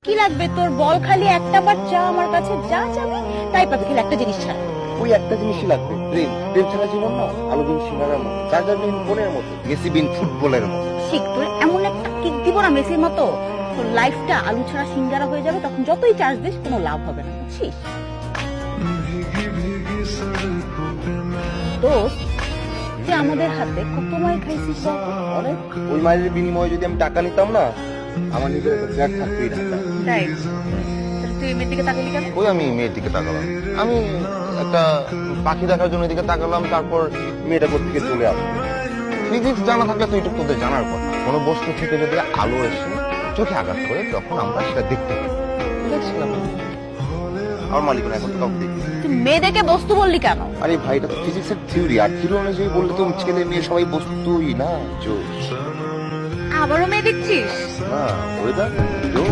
কি লাগবে তোর? বল খালি একটা বার চা আমার কাছে, যা চাবে তাই পাবে, খালি একটা জিনিস ছাড়া। ওই একটা জিনিসই লাগবে, প্রেম। প্রেম ছাড়া জীবন না আলু বিন সিঙ্গারার মতো, চার্জার বিন ফোনের মতো, মেসি বিন ফুটবলের মতো। শিখ, তোর এমন একটা কিক দিব না মেসির মতো, তোর লাইফটা আলু ছাড়া সিঙ্গারা হয়ে যাবে, তখন যতই চার্জ দিস কোনো লাভ হবে না, বুঝছিস? দোস্ত, তুই আমাদের হাতে কত মার খাইছিস বল? অনেক। ওই মাইলের বিনিময়ে যদি আমি টাকা নিতাম না, আমার নিজের একটা ফ্ল্যাট থাকতেই না। তাই তুই মেয়ের দিকে তাকালি কেন? ওই আমি মেয়ের দিকে তাকালাম, আমি একটা পাখি দেখার জন্য এদিকে তাকালাম, তারপর মেয়েটা কোথেকে চলে আসলো। ফিজিক্স জানা থাকলে তো এটুকু তোদের জানার কথা। কোনো বস্তু থেকে যদি আলো এসে চোখে আঘাত করে, তখন আমরা সেটা দেখতে পাই। দেখছিলাম আমার মালিক না, এখন তো কাউকে দেখি। তুই মেয়ে দেখে বস্তু বললি কেন? আরে ভাই, এটা তো ফিজিক্সের থিওরি, আর থিওরি অনুযায়ী বললে তো ছেলে মেয়ে সবাই বস্তুই না। জোশ আবারও মেয়ে দেখছিস? না, ওয়েদার জোশ।